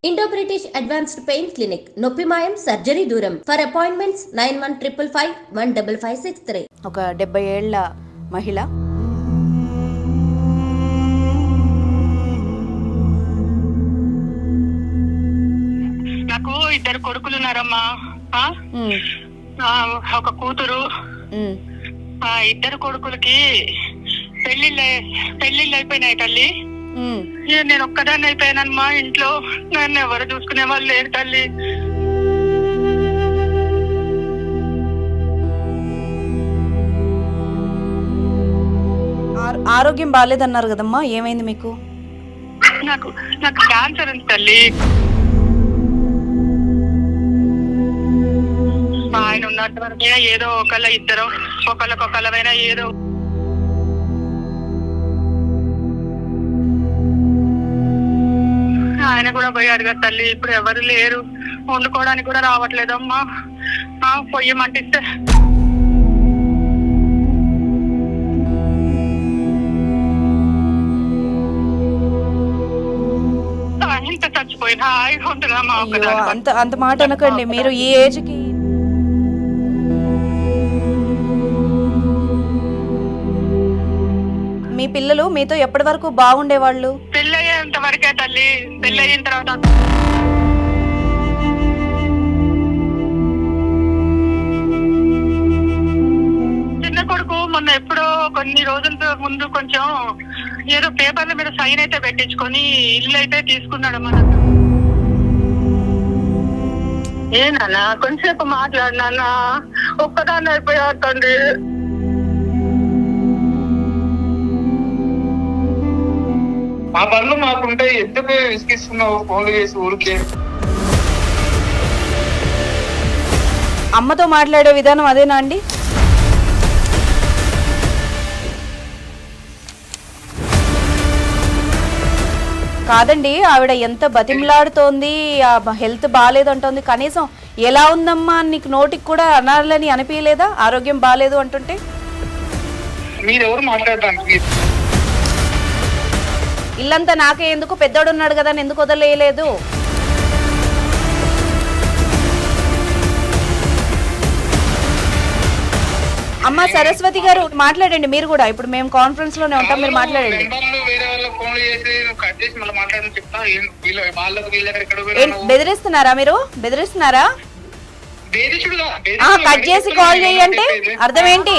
Indo British advanced pain clinic, నొప్పి మాయం, surgery దూరం. For appointments 9155515563. ఒక 70 ఏళ్ల మహిళ. నాకు 2 కొడుకులు ఉన్నారమ్మా. ఒక కూతురు. 2 కొడుకులకి పెళ్లిళ్ళు అయిపోయినాయి తల్లి. నేను ఒక్కదాన్ని అయిపోయానమ్మా ఇంట్లో. నన్ను ఎవరు చూసుకునే వాళ్ళు లేరు తల్లి. ఆరోగ్యం బాగాలేదన్నారు కదమ్మా, ఏమైంది మీకు? నాకు క్యాన్సర్ ఉంది తల్లి. ఆయన ఉన్నంత వరకు ఏదో ఇద్దరం ఒకళ్ళైనా ఏదో. ఆయన కూడా పోయాడు కదా తల్లి. ఇప్పుడు ఎవరు లేరు, వండుకోవడానికి కూడా రావట్లేదమ్మా. పొయ్యమంటిస్తే ఇంత చచ్చిపోయినా హాయిగా ఉంటుందమ్మా. అంత మాట అనకండి. మీరు ఈ ఏజ్కి మీ పిల్లలు మీతో ఎప్పటి వరకు బాగుండేవాళ్ళు? పెళ్ళయ్యేంత వరకే తల్లి. పెళ్ళయిన తర్వాత చిన్న కొడుకు మొన్న ఎప్పుడో కొన్ని రోజుల ముందు కొంచెం ఏదో పేపర్ల మీద సైన్ అయితే పెట్టించుకొని ఇల్లు అయితే తీసుకున్నాడు. మనకు ఏనా కొంచెంసేపు మాట్లాడినా ఒక్కదాన్ని అయిపోయాడు తండ్రి. మా పనులు మాకుంటే ఎందుకు విసిగిస్తున్నావు ఫోన్లు చేసి ఊరికే? అమ్మతో మాట్లాడే విధానం అదేనా అండి? కాదండి, ఆవిడ ఎంత బతిమలాడుతోంది, హెల్త్ బాగాలేదంటోంది. కనీసం ఎలా ఉందమ్మా నీకు నోటికి కూడా అనాలని అనిపించలేదా ఆరోగ్యం బాగాలేదు అంటుంటే? మీరెవరు మాట్లాడడానికి? ఇల్లంతా నాకే ఎందుకు, పెద్దోడు ఉన్నాడు కదా ఎందుకు వదిలేయలేదు? అమ్మ సరస్వతి గారు మాట్లాడండి మీరు కూడా. ఇప్పుడు మేము కాన్ఫరెన్స్ లోనే ఉంటాం, మీరు మాట్లాడండి. బెదిరిస్తున్నారా మీరు? బెదిరిస్తున్నారా? కట్ చేసి కాల్ చేయంటే అర్థం ఏంటి?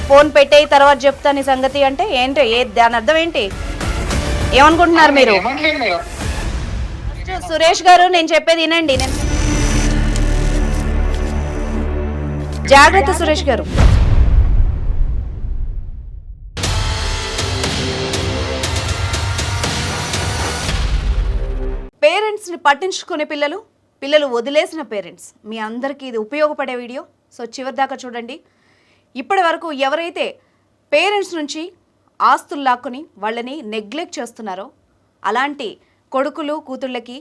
ఫోన్ పెట్టే తర్వాత చెప్తా నీ సంగతి అంటే ఏంటి? దాని అర్థం ఏంటి? ఏమనుకుంటున్నారు మీరు? సురేష్ గారు నేను చెప్పేది వినండి. జాగ్రత్త సురేష్ గారు. పేరెంట్స్ ని పట్టించుకునే పిల్లలు వదిలేసిన పేరెంట్స్, మీ అందరికీ ఇది ఉపయోగపడే వీడియో. సో చివరి దాకా చూడండి. ఇప్పటి వరకు ఎవరైతే పేరెంట్స్ నుంచి ఆస్తులు లాక్కుని వాళ్ళని నెగ్లెక్ట్ చేస్తున్నారో అలాంటి కొడుకులు కూతుళ్ళకి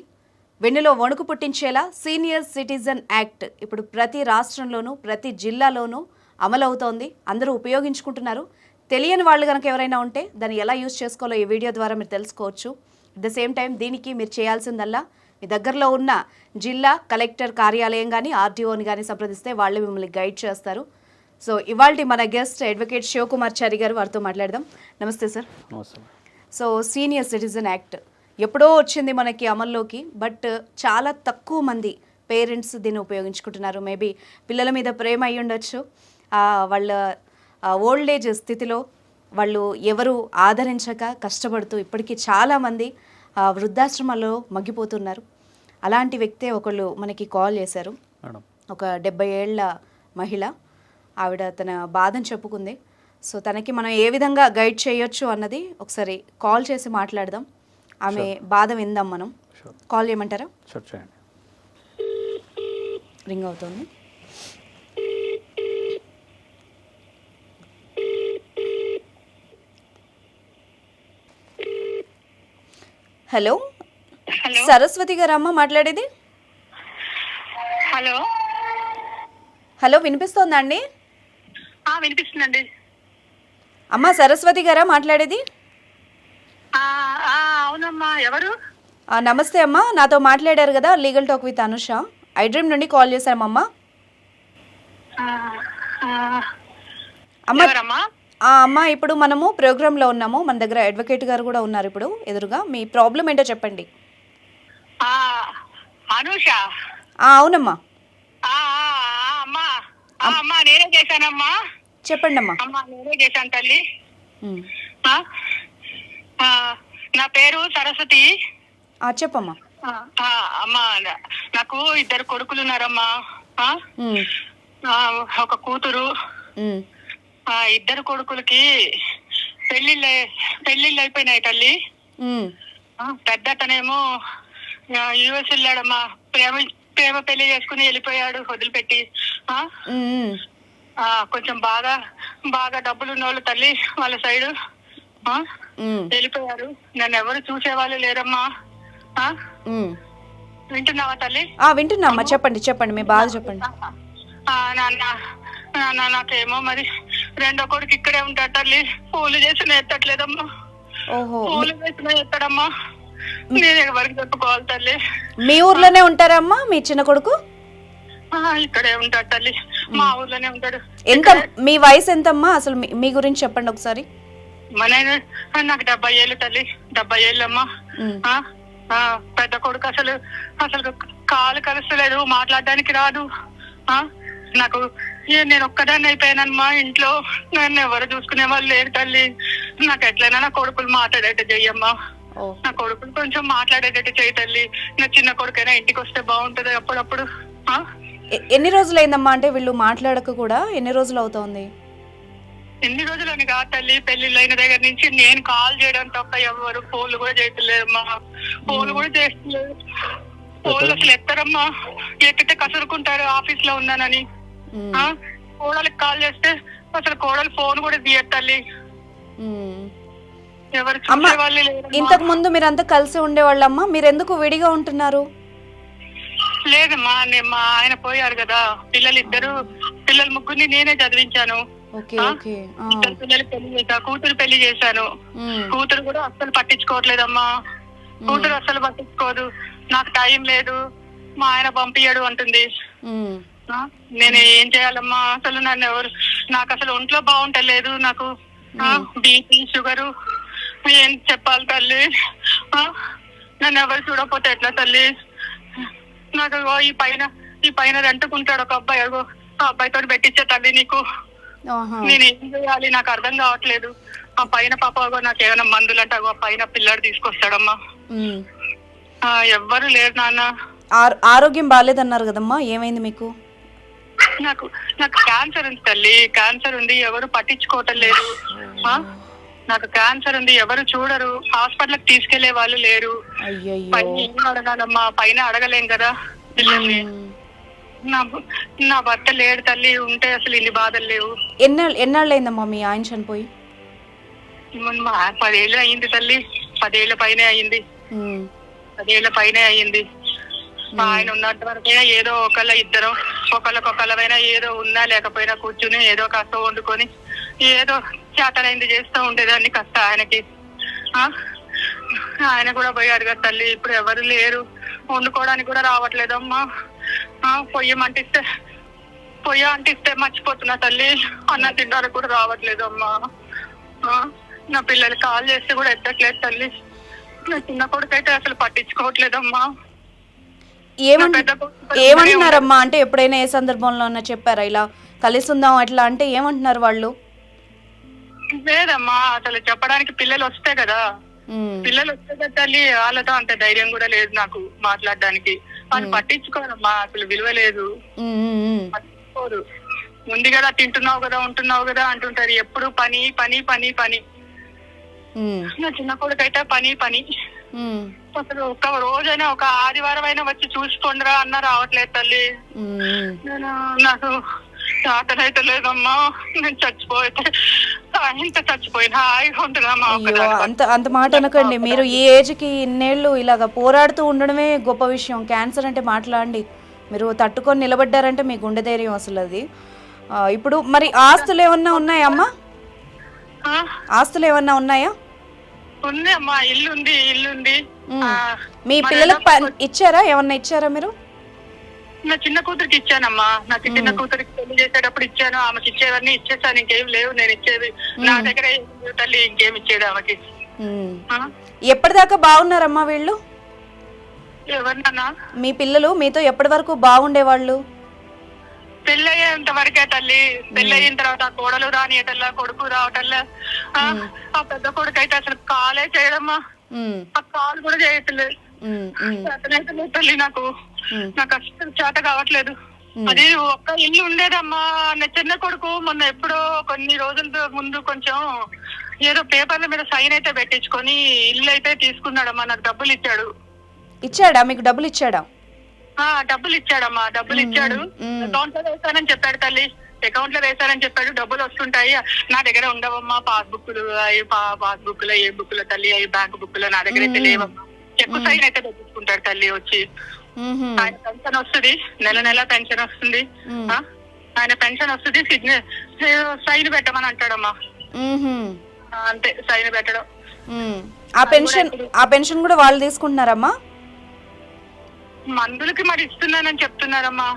వెన్నులో వణుకు పుట్టించేలా సీనియర్ సిటిజన్ యాక్ట్ ఇప్పుడు ప్రతి రాష్ట్రంలోనూ ప్రతి జిల్లాలోనూ అమలవుతోంది. అందరూ ఉపయోగించుకుంటున్నారు. తెలియని వాళ్ళు కనుక ఎవరైనా ఉంటే దాన్ని ఎలా యూజ్ చేసుకోవాలో ఈ వీడియో ద్వారా మీరు తెలుసుకోవచ్చు. అట్ ద సేమ్ టైం దీనికి మీరు చేయాల్సిందల్లా మీ దగ్గరలో ఉన్న జిల్లా కలెక్టర్ కార్యాలయం కానీ ఆర్టీఓని కానీ సంప్రదిస్తే వాళ్ళే మిమ్మల్ని గైడ్ చేస్తారు. సో ఇవాళ మన గెస్ట్ అడ్వకేట్ శివకుమార్ చారి గారు, వారితో మాట్లాడదాం. నమస్తే sir. So senior citizen act ఎప్పుడో వచ్చింది మనకి అమల్లోకి, బట్ చాలా తక్కువ మంది పేరెంట్స్ దీన్ని ఉపయోగించుకుంటున్నారు. మేబీ పిల్లల మీద ప్రేమ అయ్యి ఉండొచ్చు, వాళ్ళ ఓల్డ్ ఏజ్ స్థితిలో వాళ్ళు ఎవరు ఆదరించక కష్టపడుతూ ఇప్పటికీ చాలామంది వృద్ధాశ్రమాల్లో మగ్గిపోతున్నారు. అలాంటి వ్యక్తే ఒకళ్ళు మనకి కాల్ చేశారు. ఒక 70 ఏళ్ల మహిళ. ఆవిడ తన బాధను చెప్పుకుంది. సో తనకి మనం ఏ విధంగా గైడ్ చేయొచ్చు అన్నది ఒకసారి కాల్ చేసి మాట్లాడదాం. ఆమె బాధ విందాం మనం. కాల్ చేయమంటారా? రింగ్ అవుతుంది. హలో, సరస్వతి గారు అమ్మ మాట్లాడేది? హలో హలో వినిపిస్తోందా అండి? వినిపిస్తుందండి. అమ్మ సరస్వతి గారా మాట్లాడేది? అవునమ్మా, ఎవరు? నమస్తే అమ్మా, నాతో మాట్లాడారు కదా legal talk with Anusha. IDream నుండి కాల్ చేశామమ్మా. ఎవరమ్మా? అమ్మా, ఇప్పుడు మనము ప్రోగ్రాంలో ఉన్నాము. మన దగ్గర అడ్వకేట్ గారు కూడా ఉన్నారు ఇప్పుడు ఎదురుగా. మీ ప్రాబ్లం ఏంటో చెప్పండి. అనుష? అవునమ్మా. అమ్మా అమ్మా నేనే చేశానమ్మా. చెప్పండి అమ్మా. అమ్మా నేనే చేశాను తల్లి. నా పేరు సరస్వతి. చెప్పమ్మా. అమ్మా నాకు 2 కొడుకులు ఉన్నారమ్మా. ఒక కూతురు. 2 కొడుకులకి పెళ్లిళ్ళు అయిపోయినాయి తల్లి. పెద్దతనేమో యుఎస్ వెళ్ళాడమ్మా. ప్రేమ పెళ్లి చేసుకుని వెళ్ళిపోయాడు వదిలిపెట్టి. కొంచెం బాగా డబ్బులు ఉన్నోళ్ళు తల్లి వాళ్ళ సైడ్ వెళ్ళిపోయారు. నన్ను ఎవరు చూసేవాళ్ళు లేరమ్మా. వింటున్నావా తల్లి? వింటున్నామ్మా, చెప్పండి మీ బాధ చెప్పండి. నాకేమో మరి 2వ కొడుకు ఇక్కడే ఉంటాడు తల్లి. పూలు చేసిన ఎత్తట్లేదమ్మా. పూలు చేసిన ఎత్తడమ్మా. నేను ఎవరికి చెప్పుకోవాలి తల్లి? మీ ఊర్లోనే ఉంటారమ్మా మీ చిన్న కొడుకు? ఇక్కడే ఉంటాడు తల్లి, మా ఊర్లోనే ఉంటాడు. ఎంత మీ వయసు ఎంతమ్మా అసలు? మీ గురించి చెప్పండి ఒకసారి. నాకు 70 ఏళ్ళు తల్లి. 70 ఏళ్ళమ్మా. పెద్ద కొడుకు అసలు కాలు కలుస్తలేదు, మాట్లాడడానికి రాదు. నాకు నేను ఒక్కదాన్ని అయిపోయానమ్మా ఇంట్లో. నన్ను ఎవరు చూసుకునే వాళ్ళు లేరు తల్లి. నాకు ఎట్లయినా నా కొడుకులు మాట్లాడేట చెయ్యమ్మా. నా కొడుకులు కొంచెం మాట్లాడేటట్టు చేయి తల్లి. నా చిన్న కొడుకైనా ఇంటికి వస్తే బాగుంటది అప్పుడప్పుడు. ఎన్ని రోజులు అయిందమ్మా? అంటే వీళ్ళు మాట్లాడక కూడా ఎన్ని రోజులు అవుతోంది? ఎన్ని రోజులని కాదు తల్లి, పెళ్లిళ్ళు అయిన దగ్గర నుంచి నేను కాల్ చేయడం తప్ప ఎవరు ఫోన్లు కూడా చేయట్లేదమ్మా. ఫోన్లు కూడా చేస్తలేదు. ఫోన్లు అసలు ఎత్తారమ్మా. ఎత్తితే కసురుకుంటారు ఆఫీస్ లో ఉన్నానని. కోడలికి కాల్ చేస్తే అసలు కోడలు ఫోన్ కూడా తీయదు తల్లి. ఎవరు చూసే వాళ్ళు లేరు. ఇంతకు ముందు మీరంతా కలిసి ఉండేవాళ్ళమ్మా, మీరు ఎందుకు విడిగా ఉంటున్నారు? లేదమ్మా, మా ఆయన పోయారు కదా. పిల్లలు ముగ్గురిని నేనే చదివించాను. 2 పిల్లలు పెళ్లి చేశా. కూతురు పెళ్లి చేశాను. కూతురు కూడా అస్సలు పట్టించుకోవట్లేదమ్మా. కూతురు అస్సలు పట్టించుకోదు. నాకు టైం లేదు, మా ఆయన పంపించడు అంటుంది. నేను ఏం చేయాలమ్మా? అసలు నన్ను నాకు అసలు ఒంట్లో బాగుంటలేదు. నాకు బీపీ షుగరు. ఏం చెప్పాలి తల్లి? నన్ను ఎవరు చూడకపోతే ఎట్లా తల్లి? నాకు ఈ పైన రెంటుకుంటాడు ఒక అబ్బాయి. ఆ అబ్బాయితో పెట్టించే తల్లి నీకు. నేను ఏం చేయాలి నాకు అర్థం కావట్లేదు. ఆ పైన పాప నాకు ఏమైనా మందులు అంటే ఆ పైన పిల్లాడు తీసుకొస్తాడమ్మా. ఎవ్వరు లేరు నాన్న. ఆరోగ్యం బాగాలేదన్నారు కదమ్మా, ఏమైంది మీకు? నాకు క్యాన్సర్ ఉంది తల్లి. క్యాన్సర్ ఉంది, ఎవరు పట్టించుకోవటం లేదు. నాకు క్యాన్సర్ ఉంది, ఎవరు చూడరు. హాస్పిటల్కి తీసుకెళ్లే వాళ్ళు లేరు. పైన ఏం అడగాలమ్మా? పైన అడగలేం కదా పిల్లల్ని. నా భర్త లేడు తల్లి. ఉంటే అసలు ఇన్ని బాధలు లేవు. ఎన్నాళ్ళు అయిందమ్మా మీ ఆయన చనిపోయి? 10 ఏళ్ళు అయింది తల్లి. 10 ఏళ్ల పైనే అయింది. 10 ఏళ్ల పైనే అయింది. ఆయన ఉన్నంత వరకైనా ఏదో ఇద్దరం ఒకళ్ళకొకళ్ళమైనా ఏదో ఉన్నా లేకపోయినా కూర్చుని ఏదో కాస్త వండుకొని ఏదో చేతనైంది చేస్తూ ఉండేదాన్ని కాస్త ఆయనకి. ఆయన కూడా పోయాడు కదా తల్లి. ఇప్పుడు ఎవరు లేరు. వండుకోవడానికి కూడా రావట్లేదమ్మా. పొయ్యి అంటిస్తే మర్చిపోతున్నా తల్లి. అన్నం తినడానికి కూడా రావట్లేదమ్మా. నా పిల్లలు కాల్ చేస్తే కూడా ఎత్తట్లేదు తల్లి. నా చిన్న కొడుకు అయితే అసలు పట్టించుకోవట్లేదమ్మా. ఏమంటున్నారమ్మా? అంటే ఎప్పుడైనా ఏ సందర్భంలో చెప్పారా ఇలా కలిసి ఉందాం అట్లా అంటే? ఏమంటున్నారు వాళ్ళు? లేదమ్మా, అసలు చెప్పడానికి పిల్లలు వస్తే కదా. పిల్లలు వస్తే కదా తల్లి. వాళ్ళతో అంత ధైర్యం కూడా లేదు నాకు మాట్లాడడానికి. వాళ్ళు పట్టించుకోరమ్మా. అసలు విలువ లేదు. పట్టించుకోరు. ఉంది కదా, తింటున్నావు కదా, ఉంటున్నావు కదా అంటుంటారు. ఎప్పుడు పని పని పని పని. నా చిన్న కొడుకు అయితే పని. అసలు ఒక రోజైనా ఒక ఆదివారం అయినా వచ్చి చూసుకోండిరా అన్న రావట్లేదు తల్లి. నాకు చేతనైతే లేదమ్మా. నేను చచ్చిపోయినా హాయిగా ఉంటున్నామా. అంత మాట అనకండి. మీరు ఈ ఏజ్ కి ఇన్నేళ్ళు ఇలాగ పోరాడుతూ ఉండడమే గొప్ప విషయం. క్యాన్సర్ అంటే మాట్లాడండి. మీరు తట్టుకొని నిలబడ్డారంటే మీ గుండె ధైర్యం అసలు అది. ఇప్పుడు మరి ఆస్తులు ఏమన్నా ఉన్నాయా అమ్మా? ఆస్తులు ఏమన్నా ఉన్నాయా? ఉంది అమ్మా, ఇల్లు ఉంది. మీ పిల్లలకు ఇచ్చారా, ఏమన్నా ఇచ్చారా మీరు? నా చిన్న కూతురికి ఇచ్చానమ్మా. నాకు చిన్న కూతురికి పెళ్లి చేసేటప్పుడు ఇచ్చాను. ఆమెకి ఇచ్చేవన్నీ ఇచ్చేసాను. ఇంకేం లేవు నేను ఇచ్చేది. నా దగ్గర తల్లి ఇంకేం ఇచ్చేది ఆమెకి. ఎప్పటిదాకా బాగున్నారమ్మా వీళ్ళు? ఎవరినన్నా? మీ పిల్లలు మీతో ఎప్పటి వరకు బాగుండేవాళ్ళు? పెళ్ళయ్యేంత వరకే తల్లి. పెళ్ళయిన తర్వాత కోడలు రానియటల్లా, కొడుకు రావటల్లా. ఆ పెద్ద కొడుకు అయితే అసలు కాలే చేయడమ్మా. ఆ కాలు కూడా చేయట్లేదు. అతనైతే తల్లి నాకు అసలు చేత కావట్లేదు. అది ఒక్క ఇల్లు ఉండేదమ్మా. నా చిన్న కొడుకు మొన్న ఎప్పుడో కొన్ని రోజుల ముందు కొంచెం ఏదో పేపర్ల మీద సైన్ అయితే పెట్టించుకొని ఇల్లు అయితే తీసుకున్నాడమ్మా. నాకు డబ్బులు ఇచ్చాడు. మీకు డబ్బులు ఇచ్చాడా? డబ్బులు ఇచ్చాడమ్మా. డబ్బులు ఇచ్చాడు. అకౌంట్ లో వేస్తానని చెప్పాడు తల్లి. అకౌంట్ లో వేస్తానని చెప్పాడు. డబ్బులు వస్తుంటాయి. నా దగ్గర ఉండవమ్మా పాస్బుక్లు. అవి పాస్బుక్లు ఏ బుక్లు తల్లి, అవి బ్యాంక్ బుక్లు నా దగ్గర అయితే లేవమ్మా. చెక్కు సైన్ అయితే పెట్టించుకుంటాడు తల్లి వచ్చి. ఆయన పెన్షన్ వస్తుంది, నెల పెన్షన్ వస్తుంది. ఆయన పెన్షన్ వస్తుంది, సైన్ పెట్టమని అంటాడమ్మా. అంతే, సైన్ పెట్టడం. ఆ పెన్షన్ కూడా వాళ్ళు తీసుకుంటున్నారమ్మా? మందులకి మరి ఇస్తున్నానని చెప్తున్నారమ్మా.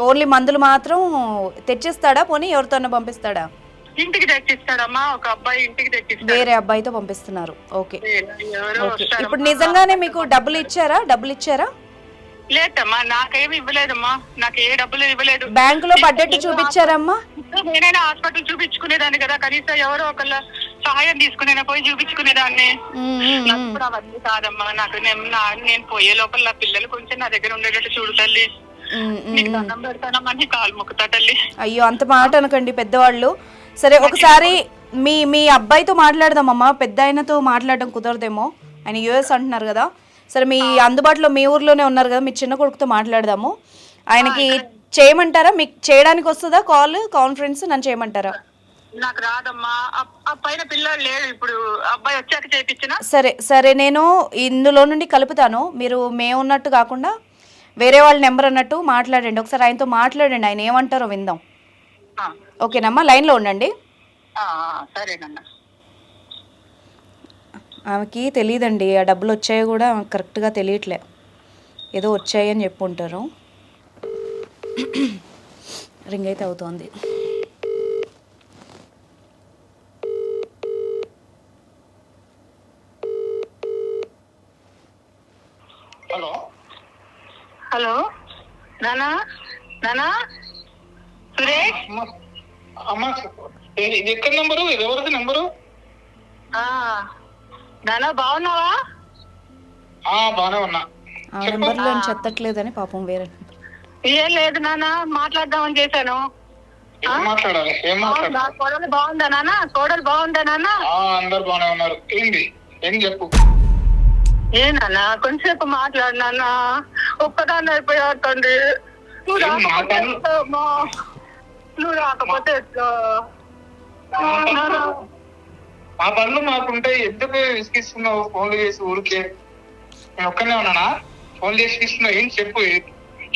ఓన్లీ మందులు మాత్రం తెచ్చిస్తాడా? పోనీ ఎవరితోనే పంపిస్తాడా? ఇంటికి తెచ్చిస్తాడమ్మా. ఒక అబ్బాయి ఇంటికి తెచ్చిస్తాడు. వేరే అబ్బాయితో పంపిస్తున్నారు. ఓకే. ఇప్పుడు నిజంగానే మీకు డబ్బులు ఇచ్చారా? లేదమ్మా, నాకేమి ఇవ్వలేదమ్మా. నాకు ఏ డబ్బులు ఇవ్వలేదు. బ్యాంకులో పడ్డట్టు చూపించారమ్మా? నేనైనా హాస్పిటల్ చూపించుకునేదాన్ని కదా. కనీసం ఎవరో ఒకళ్ళ సహాయం తీసుకునేనా పోయి చూపించుకునేదాన్ని. నాకు ఇప్పుడు అవన్నీ కాదమ్మా. నేను పోయే లోపల నా పిల్లలు కొంచెం నా దగ్గర ఉండేటట్టు చూడు తల్లి. నీకు దండం పెడతానమ్మా, నీ కాలు మొక్కుతా తల్లి. అయ్యో, అంత మాట అనకండి పెద్దవాళ్ళు. సరే, ఒకసారి మీ అబ్బాయితో మాట్లాడదామమ్మా. పెద్ద ఆయనతో మాట్లాడడం కుదరదేమో, ఆయన యుఎస్ అంటున్నారు కదా. సరే, మీ అందుబాటులో మీ ఊర్లోనే ఉన్నారు కదా, మీ చిన్న కొడుకుతో మాట్లాడదాము. ఆయనకి చేయమంటారా? మీకు చేయడానికి వస్తుందా కాన్ఫరెన్స్? నన్ను చేయమంటారా? నాకు రాదమ్మా. ఆ పైన పిల్లలు లేడు. ఇప్పుడు అబ్బాయి వచ్చాక చేయించిన. సరే, నేను ఇందులో నుండి కలుపుతాను. మీరు మేము ఉన్నట్టు కాకుండా వేరే వాళ్ళ నెంబర్ అన్నట్టు మాట్లాడండి. ఒకసారి ఆయనతో మాట్లాడండి, ఆయన ఏమంటారో విందాం. ఓకేనమ్మా, లైన్లో ఉండండి. సరేనన్నా. ఆమెకి తెలియదండి ఆ డబ్బులు వచ్చాయో కూడా కరెక్ట్గా తెలియట్లే. ఏదో వచ్చాయని చెప్పుంటారు. రింగ్ అయితే అవుతోంది. హలో నానా సురేష్. అమ్మా, ఎక్కడ నెంబరు? ఎవరిది నెంబరు? నానా బాగున్నావా? బానే ఉన్నా. ఆ నెంబర్లో చెత్తట్లేదని పాపం వేరే. ఏం లేదు నానా, మాట్లాడదామని చేశాను. మాట్లాడాలి. కోడలు బాగుందా నానా? కోడలు బాగుందా నానా? అందరు బానే ఉన్నారు. ఏం చెప్పు. ఏ నాన్న, కొంచెంసేపు మాట్లాడు నాన్న. ఒక్కదాన్ని అయిపోయావు తండ్రి. నువ్వు రాకపోతే మా పనులు మాకుంటే ఎందుకు విసిగిస్తున్నావు? ఫోన్లు చేసి ఊరికే. నేను ఒక్కనే ఉన్నానా? ఫోన్ చేసి ఇస్తున్నావు. ఏం చెప్పు.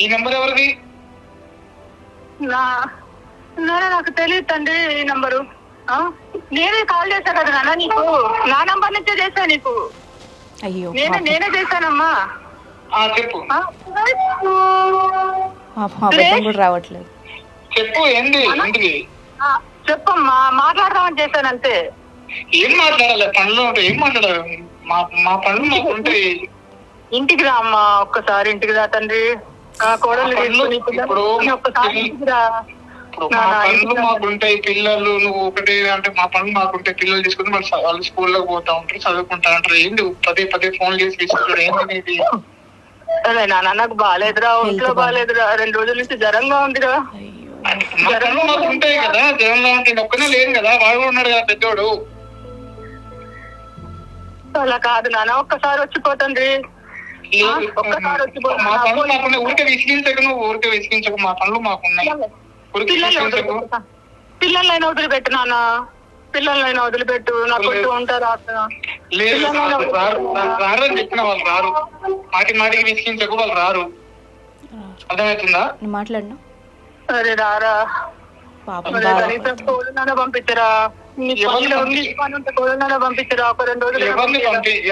ఈ నెంబర్ ఎవరిది? నాకు తెలియదు తండ్రి ఈ నంబరు. నేనే కాల్ చేశా కదా నాన్న నీకు. నా నంబర్ నుంచే చేశా నీకు. అయ్యో, నేనే చేశానమ్మా. చెప్పు. కూడా రావట్లేదు. చెప్పు. ఏంది ఇంటికి? చెప్పమ్మా, మాట్లాడదామని చేశాను అంతే. ఏం మాట్లాడాలి? పనులు ఉంటాయి. ఏం మాట్లాడాలి? మా పనులు మాకు ఉంటాయి. ఇంటికి రా అమ్మా, ఒక్కసారి ఇంటికి రా తండ్రి. కోడలు ఒక్కసారి ఇంటికి రా. మా పనులు మాకుంటాయి. పిల్లలు నువ్వు ఒకటే అంటే మా పనులు మాకుంటాయి. పిల్లలు తీసుకుని వాళ్ళు స్కూల్లోకి పోతా ఉంటారు, చదువుకుంటా ఉంటారు. ఏంటి పదే ఫోన్ చేసి తీసుకుంటారు? ఏంటి? అదే నాన్న, నాకు బాగాలేదురా, ఒంట్లో బాగాలేదురా. 2 రోజుల నుంచి జ్వరంగా ఉందిరా. మా పనులు మాకు ఉంటాయి కదా. జ్వరంగా ఉంటే ఒక్కనే లేదు కదా, వాడు కూడా ఉన్నాడు కదా పెద్దోడు. అలా కాదు నాన్న, ఒక్కసారి వచ్చిపోతుంది. మా పనులు మాకున్నాయి. ఊరికే విసిగించకు. నువ్వు ఊరికే విసిగించకు. మా పనులు మాకున్నాయి. పిల్లలైనా వదిలిపెట్టు నాన్న. పిల్లలైనా వదిలిపెట్టు. నాకు ఉంటారా? లేదు, రారని చెప్పిన వాళ్ళు రారు. మాటికి విసిగించకు, వాళ్ళు రారు. అర్థమవుతుందా? మాట్లాడినా సరే రారా. పంపించరా. పంపించారు ఒక 2 రోజులు.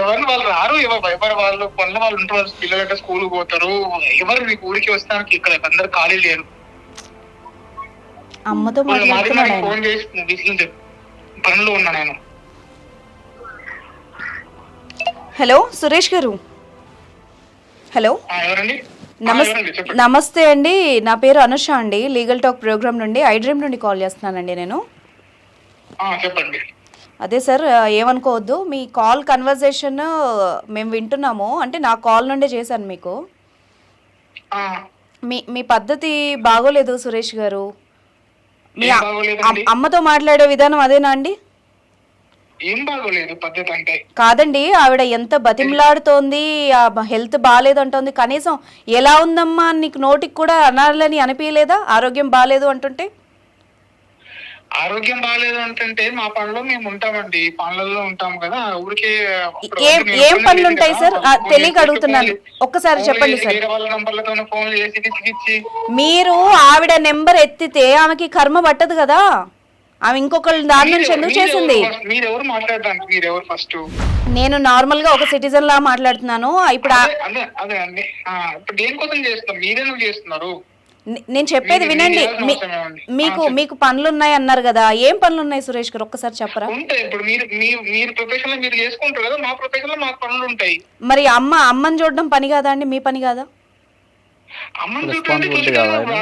ఎవరిని వాళ్ళు రారు, ఎవరు వాళ్ళు పనులు వాళ్ళు ఉంటారు, పిల్లలంటే స్కూల్ పోతారు, ఎవరు మీకు ఊరికి వస్తానికి ఇక్కడ అందరు ఖాళీ లేరు. అమ్మతో ఫోన్ చేసి విసిగించారు, పనులు ఉన్నా నేను. హలో సురేష్ గారు. హలో ఎవరండి? నమస్తే అండి, నా పేరు అనుష అండి, లీగల్ టాక్ ప్రోగ్రామ్ నుండి ఐడ్రీమ్ నుండి కాల్ చేస్తున్నానండి నేను. చెప్పండి. అదే సార్, ఏమనుకోవద్దు, మీ కాల్ కన్వర్జేషన్ మేము వింటున్నాము, అంటే నా కాల్ నుండే చేశాను మీకు. మీ పద్ధతి బాగోలేదు సురేష్ గారు. మీ అమ్మతో మాట్లాడే విధానం అదేనా అండి? ఏం బాగోలేదు పద్ధతి అంటే? కాదండి, ఆవిడ ఎంత బతిమలాడుతోంది, హెల్త్ బాగాలేదు అంటోంది, కనీసం ఎలా ఉందమ్మా నీకు నోటికి కూడా అనాలని అనిపించలేదా ఆరోగ్యం బాగాలేదు అంటుంటే? ఆరోగ్యం బాగాలేదు అంటుంటే మా పనుల్లో మేము ఉంటామండి, పనులలో ఉంటాం కదా, ఊరికే. ఏం పనులు ఉంటాయి సార్? తెలియక అడుగుతున్నాను, ఒక్కసారి చెప్పండి సార్. వాళ్ళ నంబర్లతో ఫోన్ చేసి మీరు ఆవిడ నెంబర్ ఎత్తితే ఆమెకి కర్మ పట్టదు కదా, ఆమె ఇంకొకళ్ళు దాని నుంచి ఎందుకు చేసింది? మీరెవరు మాట్లాడడానికి? మీరెవరు ఫస్ట్? నేను నార్మల్ గా ఒక సిటిజన్ లా మాట్లాడుతున్నాను. ఇప్పుడు అదే అండి, ఇప్పుడు దేనికోసం చేస్తున్నారు? మీరేం చేస్తున్నారు? నేను చెప్పేది వినండి. మీకు పనులు ఉన్నాయి అన్నారు కదా, ఏం పనులు ఉన్నాయి సురేష్ గారు, ఒక్కసారి చెప్పరా? ఉంటాయి. ఇప్పుడు మీరు ప్రొఫెషన్ లో మీరు చేసుకుంటారు కదా, మా ప్రొఫెషన్ లో మాకు పనులు ఉంటాయి. మరి అమ్మని చూడడం పని కాదా అండి? మీ పని కాదా? అమ్మని చూడండి,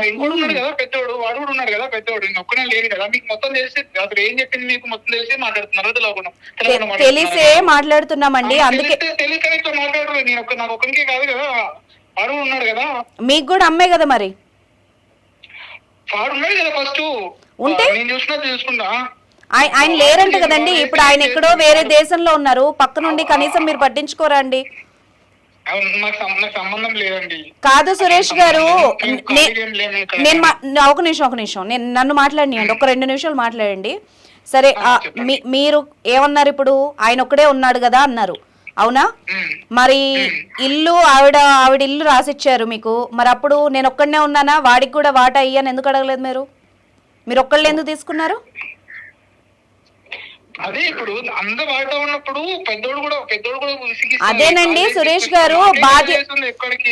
ఇంకోటి ఉన్నాడు కదా పెద్దోడు, వాడు కూడా ఉన్నాడు కదా పెద్దోడు, ఒక్కనే లేడు కదా. మీకు మొత్తం తెలిసి అసలు ఏం చెప్పింది మీకు మొత్తం తెలిసి మాట్లాడుతున్నారు. తెలిసే మాట్లాడుతున్నామండి, అందుకే. తెలియక ఇట్లా మాట్లాడరు. నేను నాకు ఒక్కరికే కాదు కదా, వాడు ఉన్నాడు కదా. మీకు కూడా అమ్మే కదా మరి? వాడు ఉన్నాడు కదా ఫస్ట్. ఉంటే నేను చూసుకుంటా. ఆయన లేరంట కదండి ఇప్పుడు, ఆయన ఎక్కడో వేరే దేశంలో ఉన్నారు, పక్క నుండి కనీసం మీరు పట్టించుకోరా అండి? నాకు సంబంధం లేదండి. కాదు సురేష్ గారు, నేను ఒక నిమిషం నేను నన్ను మాట్లాడినండి, ఒక 2 నిమిషాలు మాట్లాడండి. సరే, మీరు ఏమన్నారు ఇప్పుడు? ఆయన ఒక్కడే ఉన్నాడు కదా అన్నారు, అవునా? మరి ఇల్లు ఆవిడ ఇల్లు రాసిచ్చారు మీకు, మరి అప్పుడు నేను ఒక్కడనే ఉన్నానా? వాడికి కూడా వాటా అయ్యాను ఎందుకు అడగలేదు మీరు ఒక్కళ్ళు ఎందుకు తీసుకున్నారు? అదే ఇప్పుడు అందరూ వాటా ఉన్నప్పుడు పెద్దోడు కూడా అదేనండి సురేష్ గారు,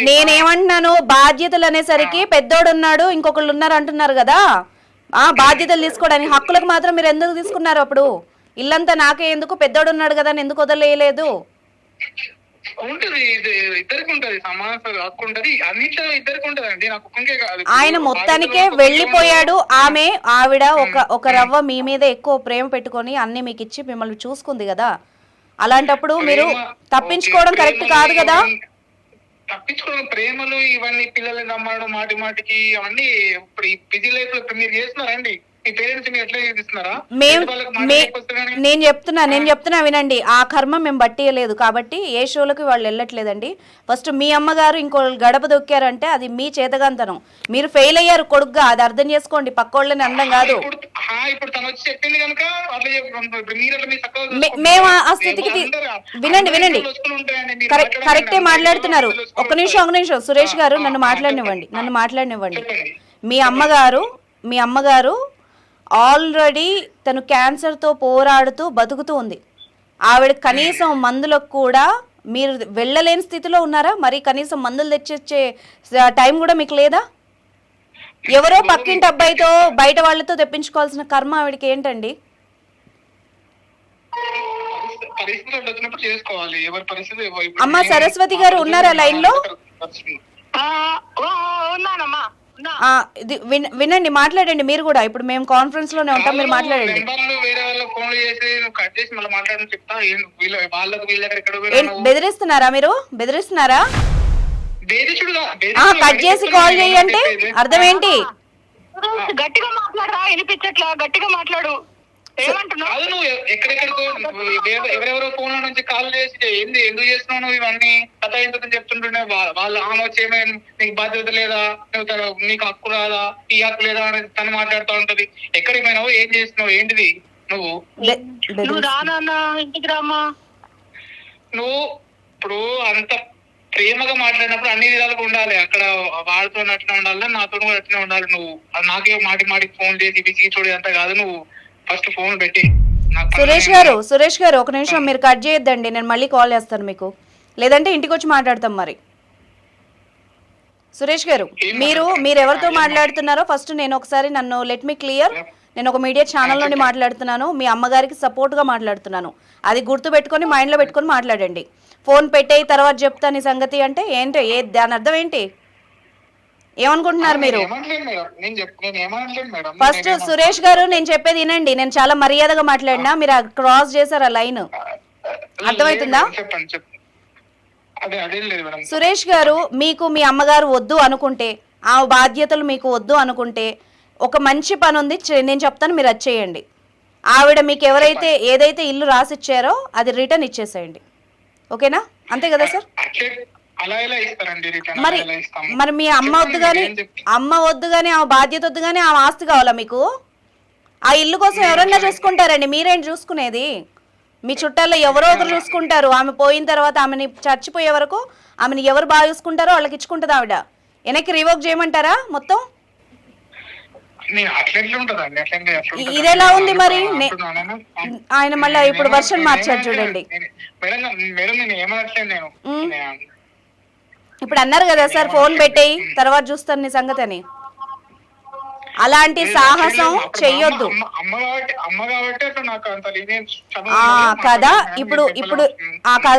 నేనేమంటున్నాను, బాధ్యతలు అనేసరికి పెద్దోడు ఉన్నాడు ఇంకొకళ్ళు ఉన్నారు అంటున్నారు కదా, బాధ్యతలు తీసుకోవడానికి హక్కులకు మాత్రం మీరు ఎందుకు తీసుకున్నారు? అప్పుడు ఇల్లంతా నాకే ఎందుకు, పెద్దోడు ఉన్నాడు కదా అని ఎందుకు వదిలేయలేదు? ఆయన మొత్తానికే వెళ్ళిపోయాడు, ఆవిడ ఒక రవ్వ మీ మీద ఎక్కువ ప్రేమ పెట్టుకొని అన్ని మీకు ఇచ్చి మిమ్మల్ని చూసుకుంది కదా, అలాంటప్పుడు మీరు తప్పించుకోవడం కరెక్ట్ కాదు కదా. తప్పించుకోవడం, ప్రేమలు ఇవన్నీ, పిల్లల్ని నమ్మడం మాటికి అవన్నీ ఇప్పుడు ఈ బిజీ లైఫ్ లో మీరు చేస్తున్నారండి? నేను చెప్తున్నా వినండి, ఆ కర్మ మేము బట్టియలేదు కాబట్టి ఏ షోలకి వాళ్ళు వెళ్ళట్లేదండి. ఫస్ట్ మీ అమ్మగారు ఇంకో గడప దొక్కారంటే అది మీ చేతగాంతనం, మీరు ఫెయిల్ అయ్యారు కొడుగ్గా, అది అర్థం చేసుకోండి, పక్కోళ్ళని అనడం కాదు. మేము ఆ స్థితికి వినండి కరెక్టే మాట్లాడుతున్నారు. ఒక నిమిషం సురేష్ గారు, నన్ను మాట్లాడనివ్వండి. మీ అమ్మగారు ఆల్రెడీ తను క్యాన్సర్తో పోరాడుతూ బతుకుతూ ఉంది. ఆవిడ కనీసం మందులకు కూడా మీరు వెళ్ళలేని స్థితిలో ఉన్నారా? మరి కనీసం మందులు తెచ్చిచ్చే టైం కూడా మీకు లేదా? ఎవరో పక్కింటి అబ్బాయితో బయట వాళ్ళతో తెప్పించుకోవాల్సిన కర్మ ఆవిడకి ఏంటండి? అమ్మా సరస్వతి గారు ఉన్నారా లైన్ లో? వినండి, మాట్లాడండి మీరు కూడా, ఇప్పుడు మేము కాన్ఫరెన్స్ లోనే ఉంటాం, మీరు మాట్లాడండి. బెదిరిస్తున్నారా మీరు? కట్ చేసి కాల్ చేయంటే అర్థం ఏంటి? గట్టిగా మాట్లాడరా, వినిపించట్లా, గట్టిగా మాట్లాడు. ఎవరెవరో ఫోన్ నుంచి కాల్ చేసి ఎందుకు చేస్తున్నావు ఇవన్నీ కథ ఎందుకు చెప్తుంటుండే, వాళ్ళు ఆమె వచ్చి నీకు బాధ్యత లేదా, నీకు హక్కు రాదా, ఈ హక్కు లేదా అని తను మాట్లాడుతూ ఉంటది. ఎక్కడికి పోయినావు, ఏం చేస్తున్నావు, ఏంటిది నువ్వు రానా ఇంటికి రామా? నువ్వు ఇప్పుడు అంత ప్రేమగా మాట్లాడినప్పుడు అన్ని విధాలుగా ఉండాలి. అక్కడ వాడితో అట్లా ఉండాలి, నాతో కూడా అట్లనే ఉండాలి. నువ్వు నాకే మాటికి ఫోన్ చేసి విసిగి చూడేదంతా కాదు. నువ్వు ఫస్ట్ ఫోన్ పెట్టి నాకు సురేష్ గారు ఒక నిమిషం మీరు కట్ చేయొద్దండి, నేను మళ్ళీ కాల్ చేస్తాను మీకు, లేదంటే ఇంటికి వచ్చి మాట్లాడతాం మరి. సురేష్ గారు మీరు ఎవరితో మాట్లాడుతున్నారో ఫస్ట్ నేను ఒకసారి నన్ను లెట్ మీ క్లియర్. నేను ఒక మీడియా ఛానల్ నుండి మాట్లాడుతున్నాను, మీ అమ్మగారికి సపోర్ట్గా మాట్లాడుతున్నాను, అది గుర్తు పెట్టుకొని మైండ్లో పెట్టుకొని మాట్లాడండి. ఫోన్ పెట్టేయి తర్వాత చెప్తాను నీ సంగతి అంటే ఏంటి, దాని అర్థం ఏంటి, ఏమనుకుంటున్నారు మీరు? ఫస్ట్ సురేష్ గారు నేను చెప్పేది వినండి, నేను చాలా మర్యాదగా మాట్లాడినా, మీరు క్రాస్ చేశారు ఆ లైన్, అర్థమవుతుందా? సురేష్ గారు మీకు మీ అమ్మగారు వద్దు అనుకుంటే, ఆ బాధ్యతలు మీకు వద్దు అనుకుంటే, ఒక మంచి పని ఉంది నేను చెప్తాను, మీరు అది చేయండి. ఆవిడ మీకు ఎవరైతే ఏదైతే ఇల్లు రాసిచ్చారో అది రిటర్న్ ఇచ్చేసేయండి, ఓకేనా? అంతే కదా సార్? మరి మీ అమ్మ వద్దు కానీ ఆ బాధ్యత వద్దు కానీ ఆ ఆస్తి కావాలా మీకు? ఆ ఇల్లు కోసం ఎవరన్నా చూసుకుంటారండి, మీరేంటి చూసుకునేది? మీ చుట్టాల్లో ఎవరో ఒకరు చూసుకుంటారు. ఆమె పోయిన తర్వాత ఆమెని చచ్చిపోయే వరకు ఆమెని ఎవరు బాగా చూసుకుంటారో వాళ్ళకి ఇచ్చుకుంటుంది ఆవిడ. వెనక్కి రివోక్ చేయమంటారా మొత్తం? ఇదేలా ఉంది మరి? ఆయన మళ్ళీ ఇప్పుడు వర్షన్ మార్చారు చూడండి. ఇప్పుడు అన్నారు కదా సార్ ఫోన్ పెట్టేయి తర్వాత చూస్తాను నీ సంగతి అని, అలాంటి సాహసం చెయ్యొద్దు కదా. ఇప్పుడు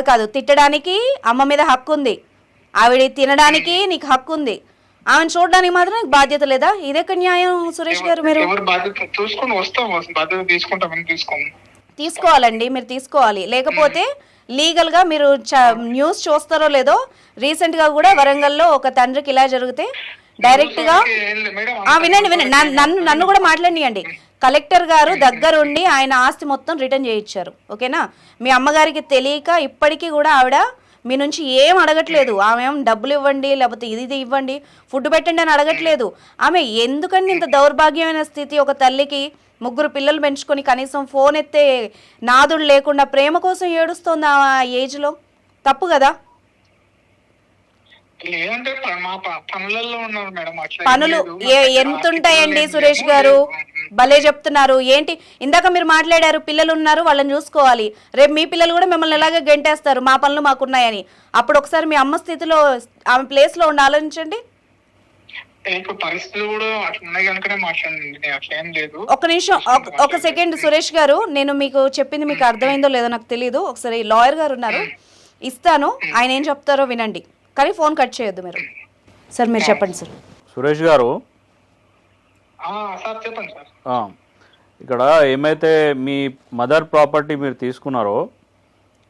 కాదు తిట్టడానికి అమ్మ మీద హక్కు ఉంది, ఆవిడ తినడానికి నీకు హక్కు ఉంది, ఆమెను చూడడానికి మాత్రం నీకు బాధ్యత లేదా? ఇదెక్కడ న్యాయం సురేష్ గారు? మీరు తీసుకోవాలండి, మీరు తీసుకోవాలి, లేకపోతే లీగల్ గా మీరు న్యూస్ చూస్తారో లేదో, రీసెంట్ గా కూడా వరంగల్లో ఒక తండ్రికి ఇలా జరిగితే డైరెక్ట్ గా వినండి నన్ను కూడా మాట్లాడియండి. కలెక్టర్ గారు దగ్గరుండి ఆయన ఆస్తి మొత్తం రిటర్న్ చేయించారు, ఓకేనా? మీ అమ్మగారికి తెలియక ఇప్పటికీ కూడా ఆవిడ మీ నుంచి ఏం అడగట్లేదు. ఆమె ఏం డబ్బులు ఇవ్వండి లేకపోతే ఇది ఇవ్వండి ఫుడ్ పెట్టండి అని అడగట్లేదు. ఆమె ఎందుకండి ఇంత దౌర్భాగ్యమైన స్థితి? ఒక తల్లికి 3 పిల్లలు పెంచుకొని కనీసం ఫోన్ ఎత్తే నాదుడు లేకుండా ప్రేమ కోసం ఏడుస్తోంది ఆ ఏజ్లో, తప్పు కదా? పనులు ఎంతుంటాయండి సురేష్ గారు? భలే చెప్తున్నారు. ఏంటి ఇందాక మీరు మాట్లాడారు, పిల్లలు ఉన్నారు వాళ్ళని చూసుకోవాలి, రేపు మీ పిల్లలు కూడా మిమ్మల్ని ఎలాగ గెంటేస్తారు మా పనులు మాకున్నాయని. అప్పుడు ఒకసారి మీ అమ్మ స్థితిలో ఆమె ప్లేస్ లో ఉండి ఆలోచించండి. ఒక నిమిషం, ఒక సెకండ్ సురేష్ గారు, నేను మీకు చెప్పింది మీకు అర్థమైందో లేదో నాకు తెలియదు. ఒకసారి లాయర్ గారు ఉన్నారు, ఇస్తాను, ఆయన ఏం చెప్తారో వినండి, కానీ ఫోన్ కట్ చేయొద్దు మీరు. సార్ మీరు చెప్పండి సార్. సురేష్ గారు ఇక్కడ ఏమైతే మీ మదర్ ప్రాపర్టీ మీరు తీసుకున్నారో,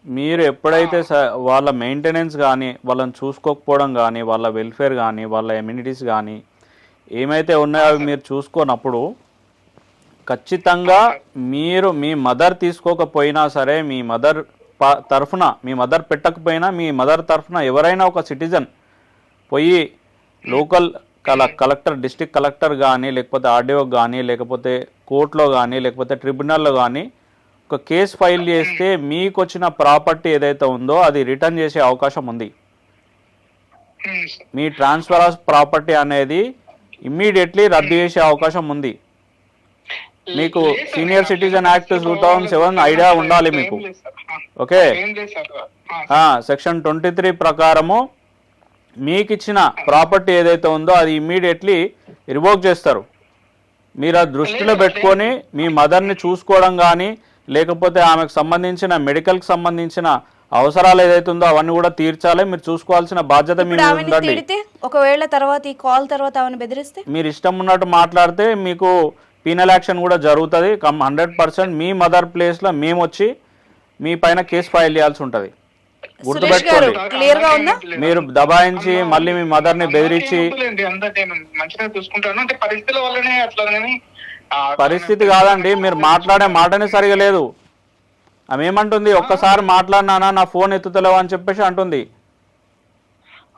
మీరు ఎప్పుడైతే వాళ్ళ మెయింటెనెన్స్ కానీ వాళ్ళని చూసుకోకపోవడం కానీ వాళ్ళ వెల్ఫేర్ కానీ వాళ్ళ ఎమ్యూనిటీస్ కానీ ఏమైతే ఉన్నాయో అవి మీరు చూసుకోనప్పుడు ఖచ్చితంగా మీరు మీ మదర్ తీసుకోకపోయినా సరే, మీ మదర్ తరఫున మీ మదర్ పెట్టకపోయినా మీ మదర్ తరఫున ఎవరైనా ఒక సిటిజన్ పోయి లోకల్ కలెక్టర్, డిస్ట్రిక్ట్ కలెక్టర్ కానీ లేకపోతే ఆర్డీఓ కానీ లేకపోతే కోర్టులో కానీ లేకపోతే ట్రిబ్యునల్లో కానీ ఒక కేసు ఫైల్ చేస్తే మీకు వచ్చిన ప్రాపర్టీ ఏదైతే ఉందో అది రిటర్న్ చేసే అవకాశం ఉంది. మీ ట్రాన్స్ఫర్ ఆఫ్ ప్రాపర్టీ అనేది ఇమ్మీడియట్లీ రద్దు చేసే అవకాశం ఉంది. మీకు సీనియర్ సిటిజన్ యాక్ట్ 2007 ఐడియా ఉండాలి మీకు, ఓకే? సెక్షన్ 23 ప్రకారము మీకు ఇచ్చిన ప్రాపర్టీ ఏదైతే ఉందో అది ఇమ్మీడియట్లీ రివోక్ చేస్తారు. మీరు ఆ దృష్టిలో పెట్టుకొని మీ మదర్ని చూసుకోవడం కానీ లేకపోతే ఆమెకు సంబంధించిన మెడికల్కి సంబంధించిన అవసరాలు ఏదైతే ఉందో అవన్నీ కూడా తీర్చాలి. మీరు చూసుకోవాల్సిన బాధ్యత మీ మీద ఉందండి. ఒకవేళ తర్వాత ఈ కాల్ తర్వాత ఆమెను బెదిరిస్తే మీరు ఇష్టం ఉన్నట్టు మాట్లాడితే మీకు పీనల్ యాక్షన్ కూడా జరుగుతుంది. 100% మీ మదర్ ప్లేస్లో మేము వచ్చి మీ పైన కేసు ఫైల్ చేయాల్సి ఉంటుంది. గుర్తుపెట్టుకోండి. మీరు దబాయించి మళ్ళీ మీ మదర్ ని బెదిరించి పరిస్థితి కాదండి, మీరు మాట్లాడే మాటనే సరిగా లేదు. ఆమె ఏమంటుంది, ఒక్కసారి మాట్లాడినానా నా ఫోన్ ఎత్తుతలేవు అని చెప్పేసి అంటుంది.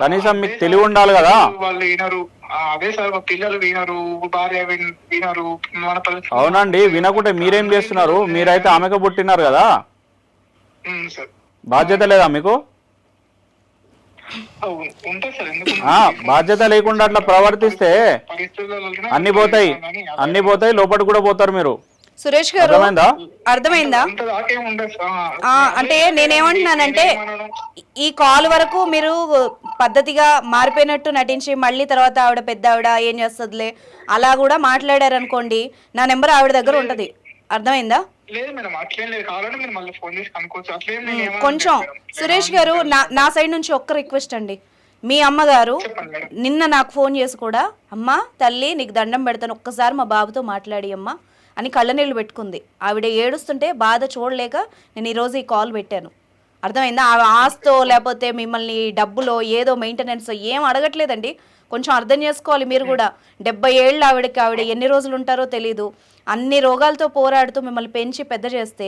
కనీసం మీకు తెలివి ఉండాలి కదా. అవునండి, వినకుంటే మీరేం చేస్తున్నారు? మీరైతే ఆమెకు పుట్టినారు కదా, బాధ్యత లేదా మీకు? బాధ్యత లేకుండా అట్లా ప్రవర్తిస్తే అన్ని పోతాయి లోపలికి కూడా పోతారు మీరు. సురేష్ గారు అర్థమైందా? అర్థమైందా? అంత దాకేం ఉండదు సార్. అంటే నేనేమంటున్నానంటే ఈ కాల్ వరకు మీరు పద్ధతిగా మారిపోయినట్టు నటించి మళ్ళీ తర్వాత ఆవిడ పెద్ద ఆవిడ ఏం చేస్తుందిలే అలా కూడా మాట్లాడారు అనుకోండి, నా నెంబర్ ఆవిడ దగ్గర ఉంటది. అర్థమైందా? లేదు మేడం అట్లేం లేదు, కావాలంటే మీరు మళ్ళీ ఫోన్ చేసి కనుక్కోవచ్చు. అట్లేం నేను ఏమన్నా కొంచెం లేదు మేడం. సురేష్ గారు నా సైడ్ నుంచి ఒక్క రిక్వెస్ట్ అండి. మీ అమ్మగారు చెప్పండి మేడం. నిన్న నాకు ఫోన్ చేసి కూడా అమ్మా తల్లి నీకు దండం పెడతాను ఒక్కసారి మా బాబుతో మాట్లాడి అమ్మా అని కళ్ళనీళ్ళు పెట్టుకుంది. ఆవిడ ఏడుస్తుంటే బాధ చూడలేక నేను ఈరోజు ఈ కాల్ పెట్టాను. అర్థమైందా? ఆ ఆస్తో లేకపోతే మిమ్మల్ని డబ్బులో ఏదో మెయింటెనెన్స్ ఏం అడగట్లేదండి. కొంచెం అర్థం చేసుకోవాలి మీరు కూడా. 70 ఏళ్ళు ఆవిడ ఎన్ని రోజులు ఉంటారో తెలీదు. అన్ని రోగాలతో పోరాడుతూ మిమ్మల్ని పెంచి పెద్ద చేస్తే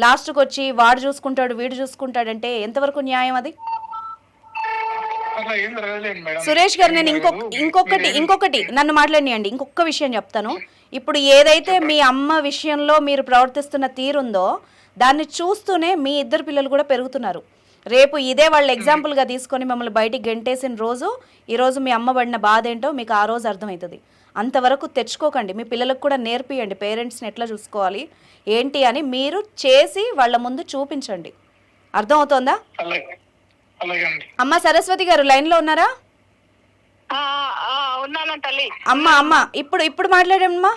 లాస్ట్కి వచ్చి వాడు చూసుకుంటాడు వీడు చూసుకుంటాడంటే ఎంతవరకు న్యాయం అది? అట్లా ఏం జరగలేదు మేడం. సురేష్ గారు నేను ఇంకొకటి నన్ను మాట్లాడియండి. ఇంకొక విషయం చెప్తాను. ఇప్పుడు ఏదైతే మీ అమ్మ విషయంలో మీరు ప్రవర్తిస్తున్న తీరుందో దాన్ని చూస్తూనే మీ ఇద్దరు పిల్లలు కూడా పెరుగుతున్నారు. రేపు ఇదే వాళ్ళు ఎగ్జాంపుల్గా తీసుకొని మిమ్మల్ని బయటికి గెంటేసిన రోజు ఈరోజు మీ అమ్మ పడిన బాధ ఏంటో మీకు ఆ రోజు అర్థమవుతుంది. అంతవరకు తెచ్చుకోకండి. మీ పిల్లలకు కూడా నేర్పియండి పేరెంట్స్ని ఎట్లా చూసుకోవాలి ఏంటి అని మీరు చేసి వాళ్ళ ముందు చూపించండి. అర్థమవుతోందా? అలాగే అండి. అమ్మ సరస్వతి గారు లైన్లో ఉన్నారా? ఉన్నాను తల్లి. అమ్మ ఇప్పుడు మాట్లాడమ్మా.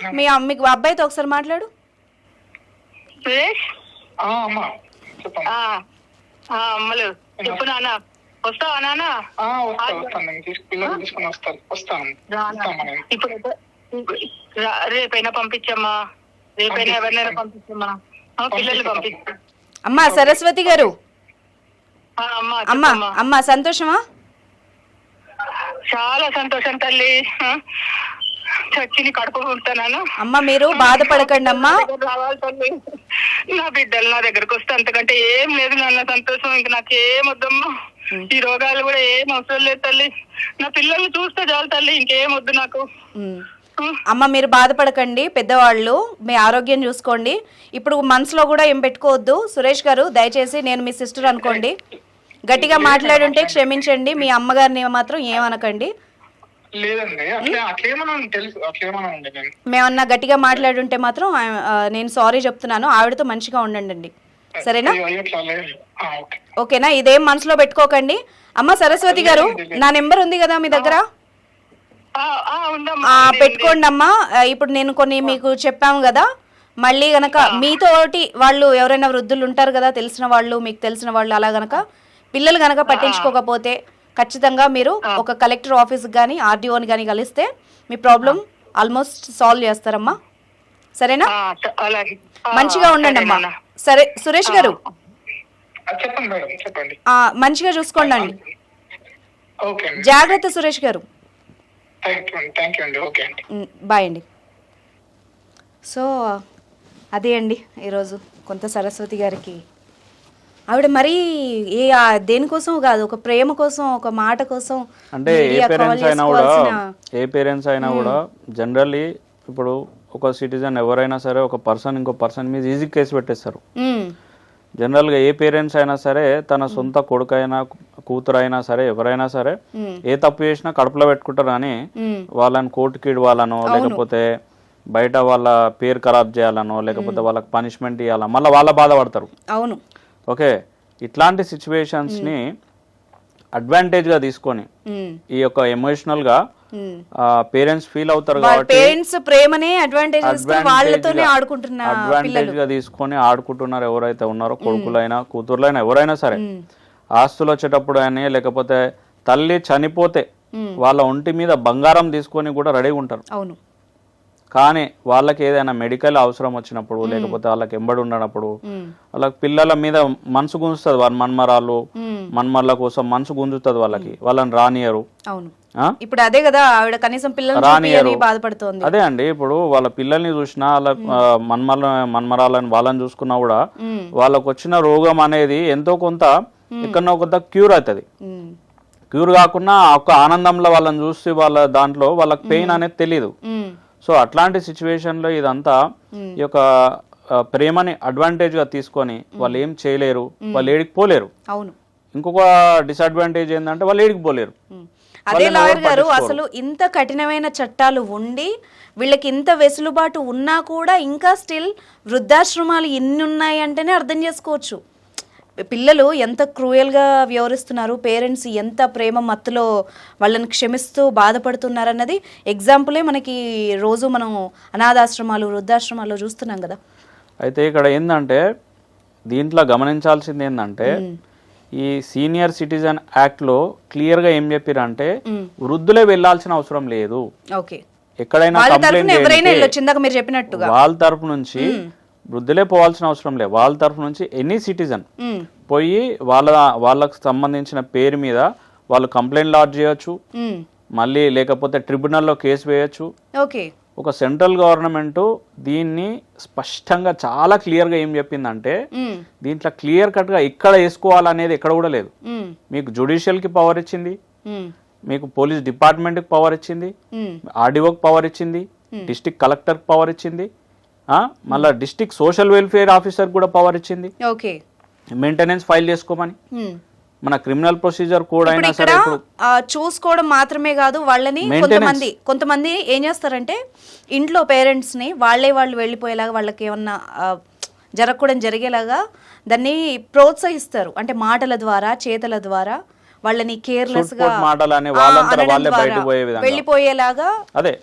మీకు అబ్బాయితో ఒకసారి మాట్లాడు. సురేష్ అమ్మా చెప్పండి. అమ్మలు చెప్పు నాన్న. వస్తావా నాన్న? వస్తాను పిల్లలు తీసుకుని వస్తాను. ఇప్పుడు రేపైనా పంపించమ్మా. రేపైనా ఎవరినైనా పంపించమ్మా. పిల్లలు పంపించు. అమ్మా సరస్వతి గారు. అమ్మా అమ్మా సంతోషమా? చాలా సంతోషం తల్లి. చచ్చిని కడుపు ఉంటాను. అమ్మ మీరు బాధపడకండి అమ్మా. రావాలి తల్లి. నా బిడ్డలు నా దగ్గరకు వస్తే అంతకంటే ఏం లేదు నాన్న సంతోషం. ఇంక నాకేం వద్దమ్మా. ఈ రోగాలు కూడా ఏం అవసరం లేదు తల్లి. నా పిల్లల్ని చూస్తే చాలు తల్లి, ఇంకేం వద్దు నాకు. అమ్మ మీరు బాధపడకండి, పెద్దవాళ్ళు మీ ఆరోగ్యం చూసుకోండి. ఇప్పుడు మనసులో కూడా ఏం పెట్టుకోవద్దు. సురేష్ గారు దయచేసి నేను మీ సిస్టర్ అనుకోండి. గట్టిగా మాట్లాడుంటే క్షమించండి. మీ అమ్మగారిని మాత్రం ఏమనకండి. లేదండి అట్లేమన్నా తెలుసు, అట్లేమన్నా ఉంది. మేమన్నా గట్టిగా మాట్లాడుంటే మాత్రం నేను సారీ చెప్తున్నాను. ఆవిడతో మంచిగా ఉండండి, సరేనా? ఓకేనా? ఇదేం మనసులో పెట్టుకోకండి. అమ్మ సరస్వతి గారు నా నెంబర్ ఉంది కదా మీ దగ్గర, పెట్టుకోండి అమ్మా. ఇప్పుడు నేను కొన్ని మీకు చెప్పాము కదా, మళ్ళీ గనక మీతోటి వాళ్ళు ఎవరైనా వృద్ధులు ఉంటారు కదా తెలిసిన వాళ్ళు, మీకు తెలిసిన వాళ్ళు, అలా గనక పిల్లలు గనక పట్టించుకోకపోతే ఖచ్చితంగా మీరు ఒక కలెక్టర్ ఆఫీస్కి కానీ ఆర్డీఓని కానీ కలిస్తే మీ ప్రాబ్లం ఆల్మోస్ట్ సాల్వ్ చేస్తారమ్మా, సరేనా? మంచిగా ఉండండి అమ్మా. సరే సురేష్ గారు మంచిగా చూసుకోండి అండి. జాగ్రత్త సురేష్ గారు. బాయ్ అండి. సో అదే అండి ఈరోజు కొంత సరస్వతి గారికి ఆవిడ మరీ దేనికోసం కాదు, ఒక ప్రేమ కోసం, ఒక మాట కోసం. అంటే ఏ పేరెంట్స్ అయినా కూడా జనరల్లీ ఇప్పుడు ఒక సిటిజన్ ఎవరైనా సరే ఒక పర్సన్ ఇంకో పర్సన్ మీద ఈజీ కేసు పెట్టేస్తారు. జనరల్గా ఏ పేరెంట్స్ అయినా సరే తన సొంత కొడుకైనా కూతురైనా సరే ఎవరైనా సరే ఏ తప్పు చేసినా కడుపులో పెట్టుకుంటారు అని వాళ్ళని కోర్టుకి ఇవ్వాలనో లేకపోతే బయట వాళ్ళ పేరు ఖరాబ్ చేయాలనో లేకపోతే వాళ్ళకి పనిష్మెంట్ ఇవ్వాలనో మళ్ళీ వాళ్ళ బాధపడతారు. అవును. ఓకే, ఇట్లాంటి సిచ్యువేషన్స్ని అడ్వాంటేజ్గా తీసుకొని ఈ యొక్క ఎమోషనల్గా పేరెంట్స్ ఫీల్ అవుతారు కాబట్టి పేరెంట్స్ ప్రేమనే అడ్వాంటేజ్ గా తీసుకొని ఆడుకుంటున్నారు ఎవరైతే ఉన్నారో, కొడుకులైనా కూతుర్లైనా ఎవరైనా సరే. ఆస్తులు వచ్చేటప్పుడు అని లేకపోతే తల్లి చనిపోతే వాళ్ళ ఒంటి మీద బంగారం తీసుకొని కూడా రెడీగా ఉంటారు. అవును. కానీ వాళ్ళకి ఏదైనా మెడికల్ అవసరం వచ్చినప్పుడు లేకపోతే వాళ్ళకి ఎంబడి ఉండనప్పుడు వాళ్ళకి పిల్లల మీద మనసు గుంజుతుంది. వాళ్ళ మన్మర్ల కోసం మనసు గుంజుతుంది వాళ్ళకి, వాళ్ళని రానియరు. అవును. ఇప్పుడు అదే కదా ఆవిడ కనీసం పిల్లల్ని బాధపడుతోంది. అదే అండి, ఇప్పుడు వాళ్ళ పిల్లల్ని చూసినా వాళ్ళ మన్మరాలని వాళ్ళని చూసుకున్నా కూడా వాళ్ళకు వచ్చిన రోగం అనేది ఎంతో కొంత ఎక్కడో కొంత క్యూర్ అవుతుంది. క్యూర్ కాకుండా ఒక ఆనందంలో వాళ్ళని చూసి వాళ్ళ దాంట్లో వాళ్ళకి పెయిన్ అనేది తెలియదు. సో అట్లాంటి సిచ్యువేషన్లో ఇదంతా ఈ యొక్క ప్రేమని అడ్వాంటేజ్గా తీసుకొని వాళ్ళు ఏం చేయలేరు, వాళ్ళు ఏడికి పోలేరు. అవును. ఇంకొక డిసడ్వాంటేజ్ ఏంటంటే వాళ్ళు ఏడికి పోలేరు. అదే లాయర్ గారు, అసలు ఇంత కఠినమైన చట్టాలు ఉండి వీళ్ళకి ఇంత వెసులుబాటు ఉన్నా కూడా ఇంకా స్టిల్ వృద్ధాశ్రమాలు ఎన్ని ఉన్నాయి అంటేనే అర్థం చేసుకోవచ్చు. పిల్లలు ఎంత క్రూయల్గా వ్యవహరిస్తున్నారు, పేరెంట్స్ ఎంత ప్రేమ మత్తులో వాళ్ళని క్షమిస్తూ బాధపడుతున్నారన్నది ఎగ్జాంపులే మనకి రోజు మనం అనాథాశ్రమాలు వృద్ధాశ్రమాల్లో చూస్తున్నాం కదా. అయితే ఇక్కడ ఏంటంటే దీంట్లో గమనించాల్సింది ఏంటంటే ఈ సీనియర్ సిటిజన్ యాక్ట్లో క్లియర్గా ఏం చెప్పారంటే వృద్ధులే వెళ్ళాల్సిన అవసరం లేదు. ఓకే, ఎక్కడైనా మీరు చెప్పినట్టుగా వాళ్ళ తరపు నుంచి వృద్ధులే పోవాల్సిన అవసరం లేదు. వాళ్ళ తరపు నుంచి ఎనీ సిటిజన్ పోయి వాళ్ళకు సంబంధించిన పేరు మీద వాళ్ళు కంప్లైంట్ లాడ్జ్ చేయొచ్చు, మళ్ళీ లేకపోతే ట్రిబ్యునల్లో కేసు వేయొచ్చు. ఓకే, ఒక సెంట్రల్ గవర్నమెంట్ దీన్ని స్పష్టంగా చాలా క్లియర్గా ఏం చెప్పిందంటే దీంట్లో క్లియర్ కట్గా ఎక్కడ వేసుకోవాలనేది ఎక్కడ కూడా లేదు. మీకు జ్యుడిషియల్కి పవర్ ఇచ్చింది, మీకు పోలీస్ డిపార్ట్మెంట్కి పవర్ ఇచ్చింది, ఆర్డీఓకి పవర్ ఇచ్చింది, డిస్ట్రిక్ట్ కలెక్టర్కి పవర్ ఇచ్చింది, మళ్ళీ డిస్ట్రిక్ట్ సోషల్ వెల్ఫేర్ ఆఫీసర్ కూడా పవర్ ఇచ్చింది మెయింటెనెన్స్ ఫైల్ చేసుకోమని. మన క్రిమినల్ ప్రొసీజర్ కోడ్ అయినా సరే చూసుకోవడం మాత్రమే కాదు, వాళ్ళని కొంతమంది ఏం చేస్తారంటే ఇంట్లో పేరెంట్స్ ని వాళ్ళు వెళ్ళిపోయేలాగా, వాళ్ళకి ఏమన్నా జరగకూడదు జరిగేలాగా దాన్ని ప్రోత్సహిస్తారు. అంటే మాటల ద్వారా చేతల ద్వారా వాళ్ళని కేర్లెస్ గా వెళ్ళిపోయేలాగా అదే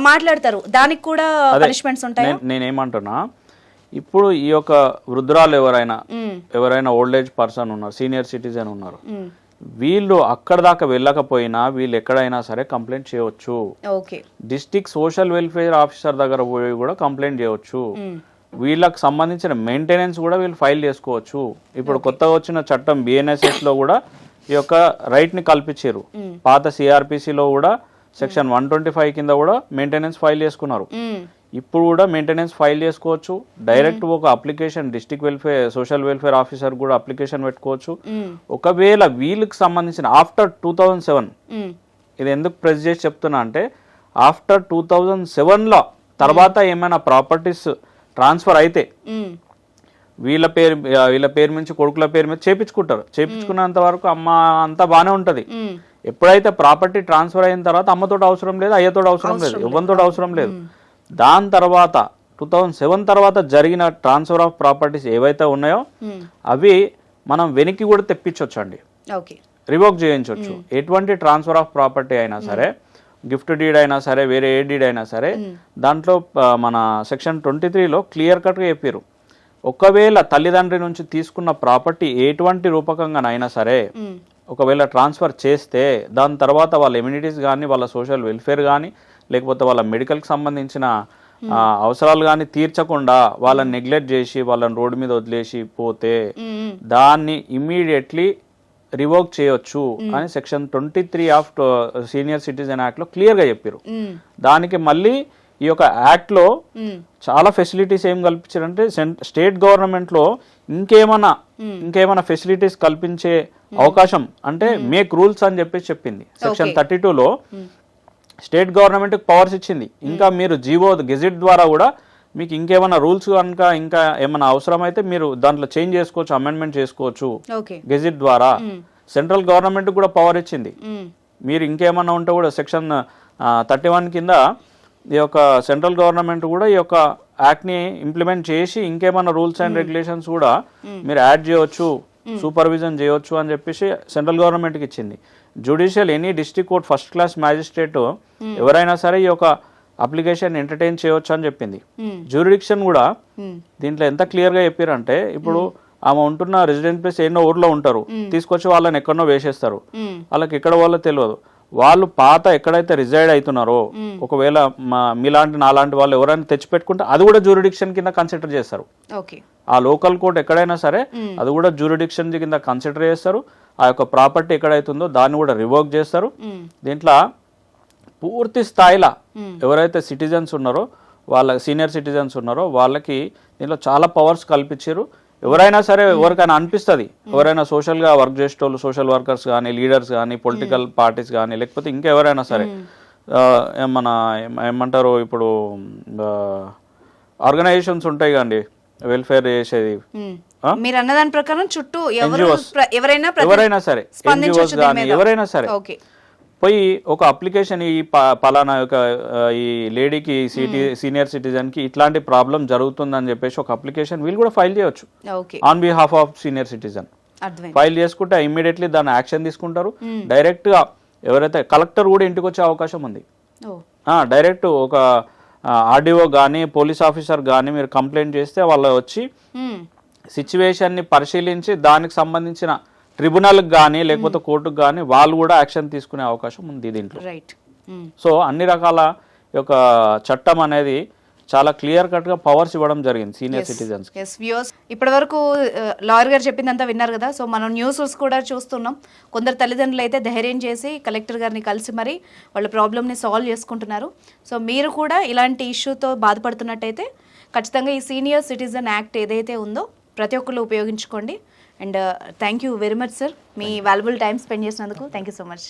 మాట్లాడతారు. దానికి కూడా పనిష్మెంట్స్ ఉంటాయి. నేనేమంటున్నా, ఇప్పుడు ఈ యొక్క వృద్ధురాలు ఎవరైనా ఓల్డ్ ఏజ్ పర్సన్ ఉన్నారు, సీనియర్ సిటిజన్ ఉన్నారు, వీళ్ళు అక్కడ దాకా వెళ్ళకపోయినా వీళ్ళు ఎక్కడైనా సరే కంప్లైంట్ చేయవచ్చు. డిస్ట్రిక్ట్ సోషల్ వెల్ఫేర్ ఆఫీసర్ దగ్గర పోయి కూడా కంప్లైంట్ చేయవచ్చు. వీళ్ళకి సంబంధించిన మెయింటెనెన్స్ కూడా వీళ్ళు ఫైల్ చేసుకోవచ్చు. ఇప్పుడు కొత్తగా వచ్చిన చట్టం BNSS లో కూడా ఈ యొక్క రైట్ ని కల్పించారు. పాత CRPCలో కూడా సెక్షన్ 125 కింద కూడా మెయింటెనెన్స్ ఫైల్ చేసుకున్నారు. ఇప్పుడు కూడా మెయింటెనెన్స్ ఫైల్ చేసుకోవచ్చు. డైరెక్ట్ ఒక application district social welfare officer కూడా అప్లికేషన్ పెట్టుకోవచ్చు. ఒకవేళ వీళ్ళకి సంబంధించిన ఆఫ్టర్ 2007, ఇది ఎందుకు ప్రెస్ చేసి చెప్తున్నా అంటే ఆఫ్టర్ 2007లో తర్వాత ఏమైనా ప్రాపర్టీస్ ట్రాన్స్ఫర్ అయితే వీళ్ళ పేరు నుంచి కొడుకుల పేరు మీద చేపించుకుంటారు. చేపించుకున్నంత వరకు అమ్మ అంతా బాగానే ఉంటది. ఎప్పుడైతే ప్రాపర్టీ ట్రాన్స్ఫర్ అయిన తర్వాత అమ్మతోటి అవసరం లేదు, అయ్యతోటి అవసరం లేదు, ఎవరితోటి అవసరం లేదు. దాని తర్వాత 2007 తర్వాత జరిగిన ట్రాన్స్ఫర్ ఆఫ్ ప్రాపర్టీస్ ఏవైతే ఉన్నాయో అవి మనం వెనక్కి కూడా తెప్పించవచ్చు అండి, రివోక్ చేయించవచ్చు. ఎటువంటి ట్రాన్స్ఫర్ ఆఫ్ ప్రాపర్టీ అయినా సరే, గిఫ్ట్ డీడ్ అయినా సరే, వేరే ఏ డీడ్ అయినా సరే, దాంట్లో మన సెక్షన్ 23లో క్లియర్ కట్గా చెప్పారు. ఒకవేళ తల్లిదండ్రి నుంచి తీసుకున్న ప్రాపర్టీ ఎటువంటి రూపకంగానైనా సరే ఒకవేళ ట్రాన్స్ఫర్ చేస్తే దాని తర్వాత వాళ్ళ ఎమ్యూనిటీస్ కానీ, వాళ్ళ సోషల్ వెల్ఫేర్ కానీ, లేకపోతే వాళ్ళ మెడికల్కి సంబంధించిన అవసరాలు కానీ తీర్చకుండా వాళ్ళని నెగ్లెక్ట్ చేసి వాళ్ళని రోడ్డు మీద వదిలేసి పోతే దాన్ని ఇమ్మీడియట్లీ రివోక్ చేయొచ్చు అని సెక్షన్ 23 ఆఫ్ సీనియర్ సిటిజన్ యాక్ట్లో క్లియర్గా చెప్పారు. దానికి మళ్ళీ ఈ యొక్క యాక్ట్లో చాలా ఫెసిలిటీస్ ఏం కల్పించారంటే స్టేట్ గవర్నమెంట్లో ఇంకేమైనా ఫెసిలిటీస్ కల్పించే అవకాశం అంటే మేక్ రూల్స్ అని చెప్పింది. సెక్షన్ 32లో స్టేట్ గవర్నమెంట్ పవర్స్ ఇచ్చింది. ఇంకా మీరు గెజిట్ ద్వారా కూడా మీకు ఇంకేమైనా రూల్స్ కనుక ఇంకా ఏమైనా అవసరమైతే మీరు దాంట్లో చేంజ్ చేసుకోవచ్చు, అమెండ్మెంట్ చేసుకోవచ్చు గెజిట్ ద్వారా. సెంట్రల్ గవర్నమెంట్ కూడా పవర్ ఇచ్చింది. మీరు ఇంకేమైనా ఉంటే కూడా సెక్షన్ 31 కింద ఈ యొక్క సెంట్రల్ గవర్నమెంట్ కూడా ఈ యొక్క యాక్ట్ని ఇంప్లిమెంట్ చేసి ఇంకేమైనా రూల్స్ అండ్ రెగ్యులేషన్స్ కూడా మీరు యాడ్ చేయవచ్చు, సూపర్విజన్ చేయవచ్చు అని చెప్పేసి సెంట్రల్ గవర్నమెంట్కి ఇచ్చింది. Judicial any district court first class magistrate ఎవరైనా సరే ఈ యొక్క అప్లికేషన్ ఎంటర్టైన్ చేయవచ్చు అని చెప్పింది. జ్యూరిడిక్షన్ కూడా దీంట్లో ఎంత క్లియర్గా చెప్పారంటే ఇప్పుడు ఆమె ఉంటున్న రెసిడెంట్ ప్లేస్ ఎన్నో ఊర్లో ఉంటారు, తీసుకొచ్చి వాళ్ళని ఎక్కడనో వేసేస్తారు, వాళ్ళకి ఎక్కడ వాళ్ళో తెలియదు. వాళ్ళు పాత ఎక్కడైతే రిజైడ్ అవుతున్నారో ఒకవేళ మీలాంటి నాలాంటి వాళ్ళు ఎవరైనా తెచ్చిపెట్టుకుంటే అది కూడా జ్యూరిడిక్షన్ కింద కన్సిడర్ చేస్తారు. ఆ లోకల్ కోర్ట్ ఎక్కడైనా సరే అది కూడా జ్యూరిడిక్షన్ కింద కన్సిడర్ చేస్తారు. ఆ యొక్క ప్రాపర్టీ ఎక్కడైతుందో దాన్ని కూడా రివోక్ చేస్తారు. దీంట్లో పూర్తి స్థాయిలో ఎవరైతే సిటిజన్స్ ఉన్నారో వాళ్ళ సీనియర్ సిటిజన్స్ ఉన్నారో వాళ్ళకి దీంట్లో చాలా పవర్స్ కల్పించారు. ఎవరైనా సరే ఎవరికైనా అనిపిస్తుంది, ఎవరైనా సోషల్గా వర్క్ చేసేటోళ్ళు, సోషల్ వర్కర్స్ కానీ, లీడర్స్ కానీ, పొలిటికల్ పార్టీస్ కానీ, లేకపోతే ఇంకెవరైనా సరే ఏమంటారు ఇప్పుడు ఆర్గనైజేషన్స్ ఉంటాయి కండి వెల్ఫేర్ చేసేది, మీరు అన్నదాని ప్రకారం చుట్టూ ఎవరైనా సరే ఎన్జిఓస్ కానీ ఎవరైనా సరే పోయి ఒక అప్లికేషన్ ఈ పలానా యొక్క ఈ లేడీకి సీనియర్ సిటిజన్కి ఇట్లాంటి ప్రాబ్లం జరుగుతుందని చెప్పేసి ఒక అప్లికేషన్ వీళ్ళు కూడా ఫైల్ చేయొచ్చు okay on behalf of senior citizen. అర్థమైంది. ఫైల్ చేసుకుంటే ఇమ్మీడియట్లీ దాన్ని యాక్షన్ తీసుకుంటారు. డైరెక్ట్గా ఎవరైతే కలెక్టర్ కూడా ఇంటికి వచ్చే అవకాశం ఉంది. డైరెక్ట్ ఒక ఆర్డీఓ కానీ పోలీస్ ఆఫీసర్ కానీ మీరు కంప్లైంట్ చేస్తే వాళ్ళు వచ్చి సిచ్యువేషన్ని పరిశీలించి దానికి సంబంధించిన ట్రిబ్యునల్కి కానీ లేకపోతే కోర్టుకు కానీ వాళ్ళు కూడా యాక్షన్ తీసుకునే అవకాశం ఉంది దీంట్లో. రైట్. సో అన్ని రకాల యొక్క చట్టం అనేది చాలా క్లియర్ కట్గా పవర్స్ ఇవ్వడం జరిగింది సీనియర్ సిటిజన్స్. ఎస్ వ్యూస్, ఇప్పటి వరకు లాయర్ గారు చెప్పిందంతా విన్నారు కదా. సో మనం న్యూస్ కూడా చూస్తున్నాం, కొందరు తల్లిదండ్రులు అయితే ధైర్యం చేసి కలెక్టర్ గారిని కలిసి మరి వాళ్ళ ప్రాబ్లమ్ని సాల్వ్ చేసుకుంటున్నారు. సో మీరు కూడా ఇలాంటి ఇష్యూతో బాధపడుతున్నట్టయితే ఖచ్చితంగా ఈ సీనియర్ సిటిజన్ యాక్ట్ ఏదైతే ఉందో ప్రతి ఒక్కళ్ళు ఉపయోగించుకోండి. And thank you very much sir, me valuable time spend చేసినందుకు థ్యాంక్ యూ సో మచ్.